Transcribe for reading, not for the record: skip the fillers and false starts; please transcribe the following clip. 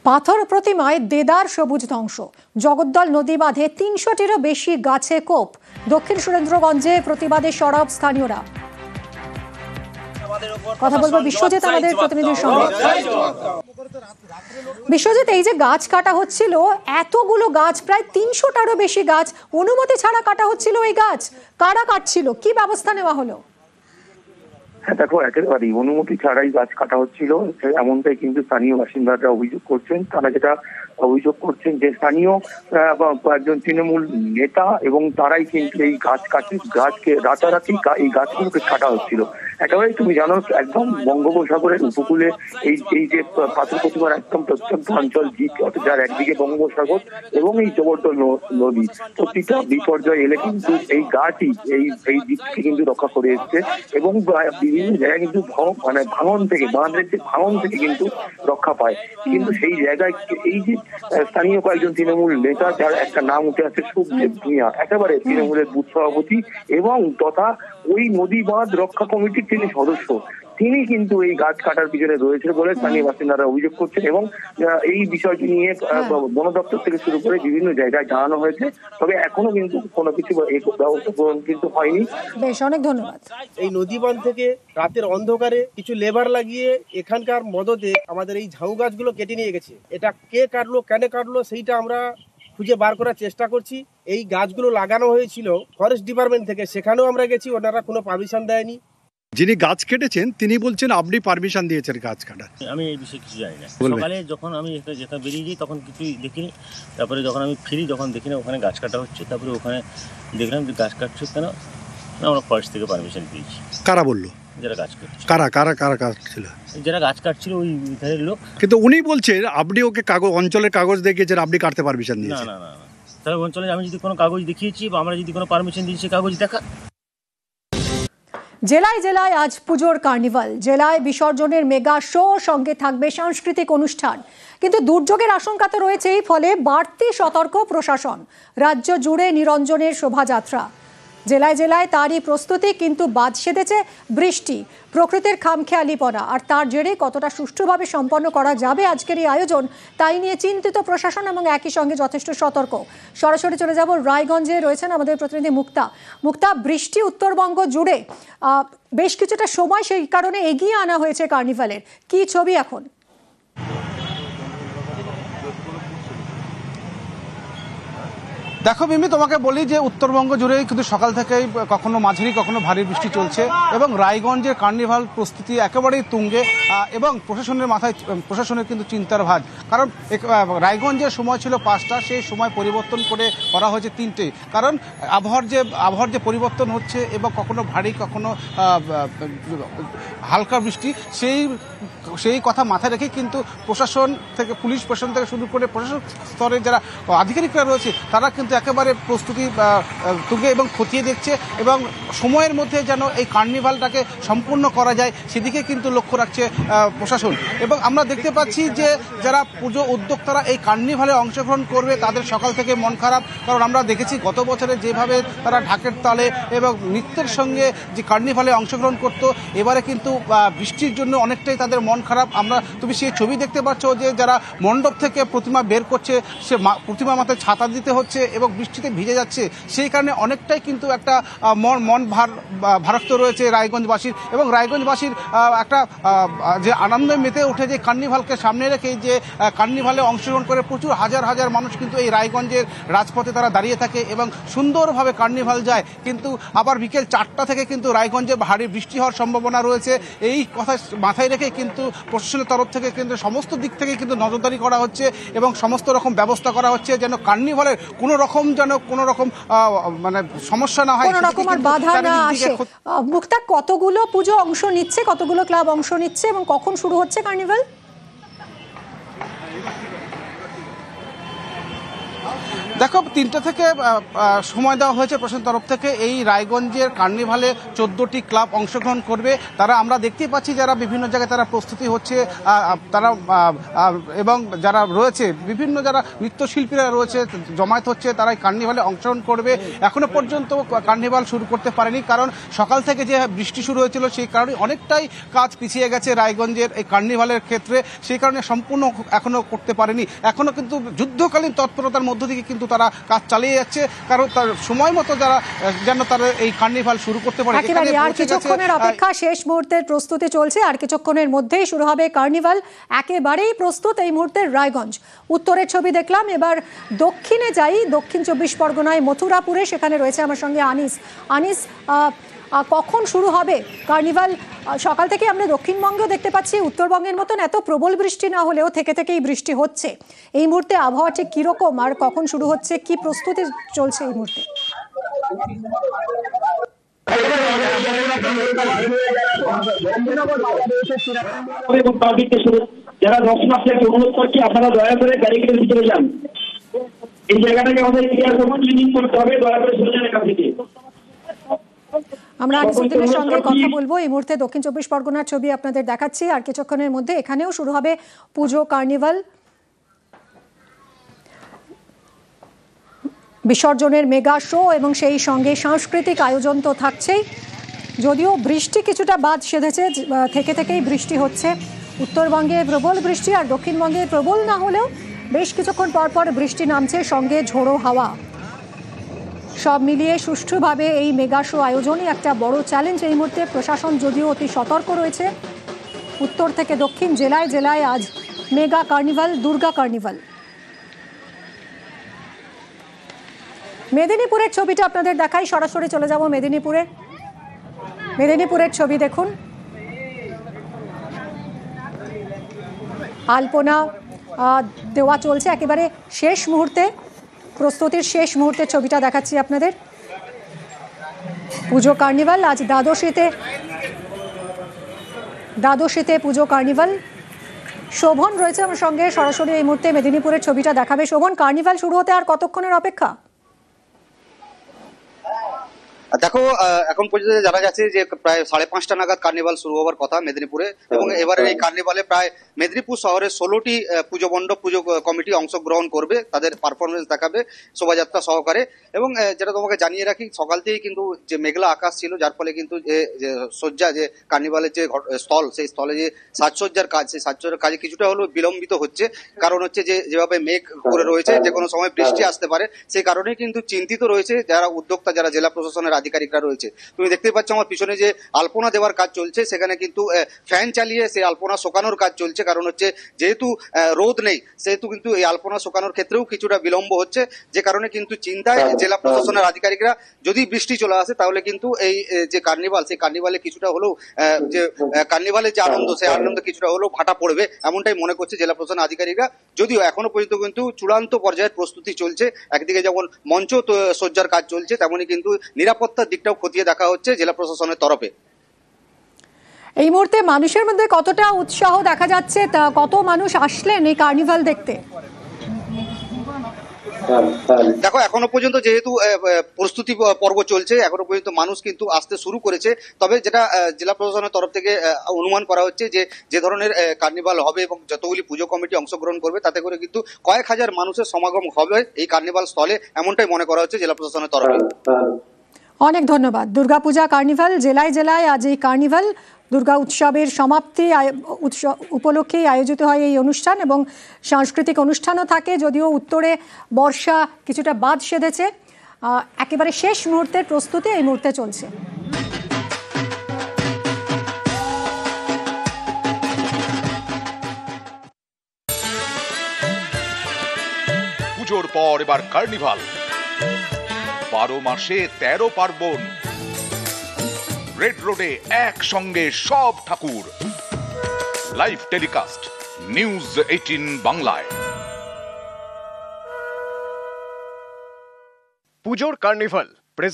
পাথর প্রতিমায় দেদার সবুজ ধ্বংস, জগদ্দল নদী বাঁধে ৩০০টিরও বেশি গাছে কোপ। দক্ষিণ সুরেন্দ্রগঞ্জে প্রতিবাদে সরব স্থানীয়রা। কথা বলবো বিশ্বজিৎ আমাদের প্রতিনিধির সঙ্গে। বিশ্বজিৎ, এই যে গাছ কাটা হচ্ছিল, এতগুলো গাছ, প্রায় ৩০০টারও বেশি গাছ অনুমতি ছাড়া কাটা হচ্ছিল, এই গাছ কারা কাটছিল, কি ব্যবস্থা নেওয়া হলো? হ্যাঁ দেখো, একেবারেই অনুমতি ছাড়াই গাছ কাটা হচ্ছিল, এমনটাই কিন্তু স্থানীয় বাসিন্দারা অভিযোগ করছেন। তারা যেটা অভিযোগ করছেন যে স্থানীয় একজন তৃণমূল নেতা এবং তারাই কিন্তু এই গাছকে রাতারাতি এই গাছগুলোকে কাটা হচ্ছিল। একেবারে তুমি জানো, একদম বঙ্গোপসাগরের উপকূলে এই যে পাথর প্রতিমার একদম প্রত্যন্ত অঞ্চল, যার একদিকে বঙ্গোপসাগর এবং এই জগদ্দল নদী, প্রতিটা বিপর্যয় এলে কিন্তু এই গাছই এই দিককে কিন্তু রক্ষা করে এসছে এবং বিভিন্ন জায়গায় কিন্তু ভাঙন থেকে, বাঁধের যে ভাঙন থেকে কিন্তু রক্ষা পায়। কিন্তু সেই জায়গায় এই যে স্থানীয় কয়েকজন তৃণমূল নেতা, যার একটা নাম উঠে আসছে সুখদেব ভূঁইয়া, একেবারে তৃণমূলের বুথ সভাপতি এবং তথা ওই নদী বাঁধ রক্ষা কমিটির তিনি সদস্য, তিনি কিন্তু এই গাছ কাটার পিছনে রয়েছে বলে স্থানীয় বাসিন্দারা অভিযোগ করছেন এবং এই বিষয়টি নিয়ে বন দপ্তর থেকে শুরু করে বিভিন্ন জায়গায় জানানো হয়েছে, তবে এখনো কিন্তু কোনো কিছু ব্যবস্থা গ্রহণ কিন্তু হয়নি। বেশ, অনেক ধন্যবাদ। এই নদী বাঁধ থেকে রাতের অন্ধকারে কিছু লেবার লাগিয়ে এখানকার মদতে আমাদের এই ঝাউ গাছগুলো কেটে নিয়ে গেছে। এটা কে কাটলো, কেন কাটলো, সেইটা আমরা খুঁজে বার করার চেষ্টা করছি। এই গাছগুলো লাগানো হয়েছিল ফরেস্ট ডিপার্টমেন্ট থেকে, সেখানেও আমরা গেছি, ওনারা কোনো পারমিশন দেয়নি। যিনি গাছ কেটেছেন তিনি বলছেন আপনি পারমিশন দিয়েছেন গাছ কাটার। আমি এই বিষয়ে কিছু জানি না। সকালে যখন আমি যেখানে বেরিয়ে যাই তখন কিছুই দেখিনি, তারপরে যখন আমি ফিরি তখন দেখি না ওখানে গাছ কাটা হচ্ছে, তারপরে ওখানে দেখলাম যে গাছ কাটছে কেন, আমরা ফরেস্ট থেকে পারমিশন দিয়েছি। কারা বললো? যারা গাছ কাটছে। কারা কাটছিল? যারা গাছ কাটছিল ওই ধারের লোক। কিন্তু উনি বলছেন আপনি ওকে অঞ্চলের কাগজ দেখিয়েছেন, আপনি কাটতে পারমিশন দিয়েছেন। না, তাহলে অঞ্চলে আমি যদি কোনো কাগজ দেখিয়েছি বা আমরা যদি কোনো পারমিশন দিয়েছি, কাগজ দেখা। জেলায় জেলায় আজ পুজোর কার্নিভাল, জেলায় বিসর্জনের মেগা শো, সঙ্গে থাকবে সাংস্কৃতিক অনুষ্ঠান। কিন্তু দুর্যোগের আশঙ্কা তো রয়েছেই, ফলে বাড়তি সতর্ক প্রশাসন। রাজ্য জুড়ে নিরঞ্জনের শোভাযাত্রা, জেলায় জেলায় তারই প্রস্তুতি, কিন্তু বাদ সেধেছে বৃষ্টি, প্রকৃতির খামখেয়ালিপনা, আর তার জেরে কতটা সুষ্ঠুভাবে সম্পন্ন করা যাবে আজকের এই আয়োজন, তাই নিয়ে চিন্তিত প্রশাসন এবং একই সঙ্গে যথেষ্ট সতর্ক। সরাসরি চলে যাব রায়গঞ্জে, রয়েছেন আমাদের প্রতিনিধি মুক্তা। বৃষ্টি উত্তরবঙ্গ জুড়ে বেশ কিছুটা সময় সেই কারণে এগিয়ে আনা হয়েছে কার্নিভালের, কি ছবি এখন? দেখো মিমি, তোমাকে বলি যে উত্তরবঙ্গ জুড়েই কিন্তু সকাল থেকেই কখনো মাঝারি কখনো ভারী বৃষ্টি চলছে এবং রায়গঞ্জের কার্নিভাল প্রস্তুতি একেবারেই তুঙ্গে এবং প্রশাসনের কিন্তু চিন্তার ভাঁজ। কারণ রায়গঞ্জের সময় ছিল 5টা, সেই সময় পরিবর্তন করা হয়েছে 3টে। কারণ আবহাওয়ার যে পরিবর্তন হচ্ছে এবং কখনো ভারী কখনো হালকা বৃষ্টি, সেই কথা মাথায় রেখে কিন্তু পুলিশ প্রশাসন থেকে শুরু করে প্রশাসন স্তরের যারা আধিকারিকরা রয়েছে তারা কিন্তু একেবারে প্রস্তুতি তুঙ্গে এবং খতিয়ে দেখছে এবং সময়ের মধ্যে যেন এই কার্নিভালটাকে সম্পূর্ণ করা যায় সেদিকে কিন্তু লক্ষ্য রাখছে প্রশাসন। এবং আমরা দেখতে পাচ্ছি যে যারা পুজো উদ্যোক্তারা এই কার্নিভালে অংশগ্রহণ করবে তাদের সকাল থেকে মন খারাপ, কারণ আমরা দেখেছি গত বছরে যেভাবে তারা ঢাকের তালে এবং নৃত্যের সঙ্গে যে কার্নিভালে অংশগ্রহণ করত, এবারে কিন্তু বৃষ্টির জন্য অনেকটাই তাদের মন খারাপ। তুমি সেই ছবি দেখতে পাচ্ছ যে যারা মণ্ডপ থেকে প্রতিমা বের করছে, সে প্রতিমা মাথায় ছাতা দিতে হচ্ছে এবং বৃষ্টিতে ভিজে যাচ্ছে, সেই কারণে অনেকটাই কিন্তু একটা মন ভারাক্ত রয়েছে রায়গঞ্জবাসীর। এবং রায়গঞ্জবাসীর একটা যে আনন্দে মেতে উঠে যে কার্নিভালকে সামনে রেখে যে কার্নিভালে অংশগ্রহণ করে প্রচুর হাজার হাজার মানুষ কিন্তু এই রায়গঞ্জের রাজপথে তারা দাঁড়িয়ে থাকে এবং সুন্দরভাবে কার্নিভাল যায়। কিন্তু আবার বিকেল 4টা থেকে কিন্তু রায়গঞ্জে ভারী বৃষ্টি হওয়ার সম্ভাবনা রয়েছে। এই কথা মাথায় রেখে কিন্তু প্রশাসনের তরফ থেকে কিন্তু সমস্ত দিক থেকে কিন্তু নজরদারি করা হচ্ছে এবং সমস্ত রকম ব্যবস্থা করা হচ্ছে যেন কার্নিভালের কোনো রকম মানে সমস্যা না হয়, কোনো রকম আর বাধা না আসে। মুক্তা, কতগুলো পুজো অংশ নিচ্ছে, কতগুলো ক্লাব অংশ নিচ্ছে এবং কখন শুরু হচ্ছে কার্নিভাল? দেখো 3টা থেকে সময় দেওয়া হয়েছে প্রশাসনের তরফ থেকে। এই রায়গঞ্জের কার্নিভালে 14টি ক্লাব অংশগ্রহণ করবে। তারা আমরা দেখতেই পাচ্ছি যারা বিভিন্ন জায়গায় তারা প্রস্তুতি হচ্ছে, তারা এবং যারা রয়েছে বিভিন্ন যারা নৃত্যশিল্পীরা রয়েছে জমায়েত হচ্ছে, তারা এই কার্নিভালে অংশগ্রহণ করবে। এখনো পর্যন্ত কার্নিভাল শুরু করতে পারেনি, কারণ সকাল থেকে যে বৃষ্টি শুরু হয়েছিল সেই কারণে অনেকটাই কাজ পিছিয়ে গেছে রায়গঞ্জের এই কার্নিভালের ক্ষেত্রে। সেই কারণে সম্পূর্ণ এখনো করতে পারেনি। এখনো কিন্তু যুদ্ধকালীন তৎপরতার মধ্য থেকে কিন্তু তারা কাজ চালিয়ে যাচ্ছে, কারণ তার সময় মতো যারা যেন তারা এই কার্নিভাল শুরু করতে পারে। একেবারে আর কিছুক্ষণের অপেক্ষা, শেষ মুহূর্তের প্রস্তুতি চলছে, আর কিছুক্ষণের মধ্যেই শুরু হবে কার্নিভাল। একেবারেই প্রস্তুত এই মুহূর্তে রায়গঞ্জ। উত্তরের ছবি দেখলাম, এবার দক্ষিণে যাই, দক্ষিণ 24 পরগনায় মথুরাপুরে। সেখানে রয়েছে আমার সঙ্গে আনিস। আনিস, কখন শুরু হবে কার্নিভাল? সকাল থেকে আমরা দক্ষিণবঙ্গেও দেখতে পাচ্ছি উত্তরবঙ্গের মতন এত প্রবল বৃষ্টি না হলেও থেকে থেকেই বৃষ্টি হচ্ছে। এই মুহূর্তে আবহাওয়া ঠিক কিরকম আর কখন শুরু হচ্ছে, কি প্রস্তুতি চলছে এই মুহূর্তে? যারা দর্শনার্থীকে অনুরোধ করছি আপনারা দয়া করে ব্যারিকেডের ভিতরে যান। এই জায়গাটাকে আমাদের ক্লিয়ার ক্লিনিং করতে হবে, দয়া করে সরে যান এখান থেকে। আমরা আনিসুদ্দিনের সঙ্গে কথা বলবো। এই মুহূর্তে দক্ষিণ 24 পরগনার ছবি আপনাদের দেখাচ্ছি, আর কিছুক্ষণের মধ্যে এখানেও শুরু হবে পুজো কার্নিভাল। বিসর্জনের মেগা শো এবং সেই সঙ্গে সাংস্কৃতিক আয়োজন তো থাকছেই। যদিও বৃষ্টি কিছুটা বাদ সেধেছে, থেকে থেকেই বৃষ্টি হচ্ছে। উত্তরবঙ্গে প্রবল বৃষ্টি, আর দক্ষিণবঙ্গে প্রবল না হলেও বেশ কিছুক্ষণ পর পর বৃষ্টি নামছে, সঙ্গে ঝোড়ো হাওয়া। সব মিলিয়ে সুষ্ঠুভাবে এই মেগা শো আয়োজনই একটা বড় চ্যালেঞ্জ এই মুহূর্তে। প্রশাসন যদিও অতি সতর্ক রয়েছে। উত্তর থেকে দক্ষিণ জেলায় জেলায় আজ মেগা কার্নিভাল, দুর্গা কার্নিভাল। মেদিনীপুরের ছবিটা আপনাদের দেখাই, সরাসরি চলে যাব মেদিনীপুরে। মেদিনীপুরের ছবি দেখুন, আলপনা দেওয়া চলছে, একেবারে শেষ মুহূর্তে, প্রস্তুতির শেষ মুহূর্তের ছবিটা দেখাচ্ছি আপনাদের। পুজো কার্নিভাল আজ দ্বাদশীতে পুজো কার্নিভাল। শোভন রয়েছে আমার সঙ্গে, সরাসরি এই মুহূর্তে মেদিনীপুরের ছবিটা দেখাবে। শোভন, কার্নিভাল শুরু হতে আর কতক্ষণের অপেক্ষা? দেখো, এখন পর্যন্ত জানা যাচ্ছে যে প্রায় 5:30 নাগাদ কার্নিভাল শুরু হওয়ার কথা মেদিনীপুরে, এবং এবারে এই কার্নিভালে প্রায় মেদিনীপুর শহরের 16টি পুজো মণ্ডপ, পুজো কমিটি অংশগ্রহণ করবে, তাদের পারফরমেন্স দেখাবে শোভাযাত্রা সহকারে। এবং যেটা তোমাকে জানিয়ে রাখি, সকাল থেকেই কিন্তু যে মেঘলা আকাশ ছিল, যার ফলে কিন্তু যে সজ্জা, যে কার্নিভালের যে স্থল, সেই স্থলে যে সাজসজ্জার কাজ, সেই সাজসজ্জার কাজে কিছুটা হলেও বিলম্বিত হচ্ছে। কারণ হচ্ছে যে যেভাবে মেঘ করে রয়েছে, যে কোনো সময় বৃষ্টি আসতে পারে, সেই কারণেই কিন্তু চিন্তিত রয়েছে যারা উদ্যোক্তা, যারা জেলা প্রশাসনের আধিকারিকরা রয়েছে। তুমি দেখতে পাচ্ছ আমার পিছনে যে আলপনা দেওয়ার কাজ চলছে, সেখানে কিন্তু ফ্যান চালিয়ে সেই আলপনা শোকানোর কাজ চলছে। কারণ হচ্ছে যেহেতু রোদ নেই, সেহেতু কিন্তু এই আলপনা শোকানোর ক্ষেত্রেও কিছুটা বিলম্ব হচ্ছে, যে কারণে কিন্তু চিন্তায় জেলা প্রশাসনের আধিকারিকরা। যদি বৃষ্টি চলে আসে তাহলে কিন্তু এই যে কার্নিভাল, সেই কার্নিভালে কিছুটা হলেও যে কার্নিভালের যে আনন্দ, সেই আনন্দ কিছুটা হলেও ভাটা পড়বে, এমনটাই মনে করছে জেলা প্রশাসনের আধিকারিকরা। যদিও এখনো পর্যন্ত কিন্তু চূড়ান্ত পর্যায়ের প্রস্তুতি চলছে। একদিকে যেমন মঞ্চ সজ্জার কাজ চলছে, তেমনই কিন্তু নিরাপত্তার দিকটাও খতিয়ে দেখা হচ্ছে জেলা প্রশাসনের তরফে। এই মুহূর্তে মানুষের মধ্যে কতটা উৎসাহ দেখা যাচ্ছে, তা কত মানুষ আসলেন এই কার্নিভাল দেখতে? দেখো, এখনো পর্যন্ত যেহেতু প্রস্তুতি পর্ব চলছে, এখনো পর্যন্ত মানুষ কিন্তু আসতে শুরু করেছে। তবে যেটা জেলা প্রশাসনের তরফ থেকে অনুমান করা হচ্ছে, যে ধরনের কার্নিভাল হবে এবং যতগুলি পুজো কমিটি অংশগ্রহণ করবে, তাতে করে কিন্তু কয়েক হাজার মানুষের সমাগম হবে এই কার্নিভাল স্থলে, এমনটাই মনে করা হচ্ছে জেলা প্রশাসনের তরফে। অনেক ধন্যবাদ। দুর্গাপূজা কার্নিভাল, জেলায় জেলায় আজ এই কার্নিভাল, দুর্গা উৎসবের সমাপ্তি উপলক্ষেই আয়োজিত হয় এই অনুষ্ঠান, এবং সাংস্কৃতিক অনুষ্ঠানও থাকে। যদিও উত্তরে বর্ষা কিছুটা বাদ সেধেছে, একেবারে শেষ মুহূর্তের প্রস্তুতি এই মুহূর্তে চলছে। পুজোর পর এবার কার্নিভাল, 12 মাসে 13 পার্বণ, রেড রোডে একসঙ্গে সব ঠাকুর। লাইভ টেলিকাস্ট নিউজ 18 বাংলায়। পুজোর কার্নিভাল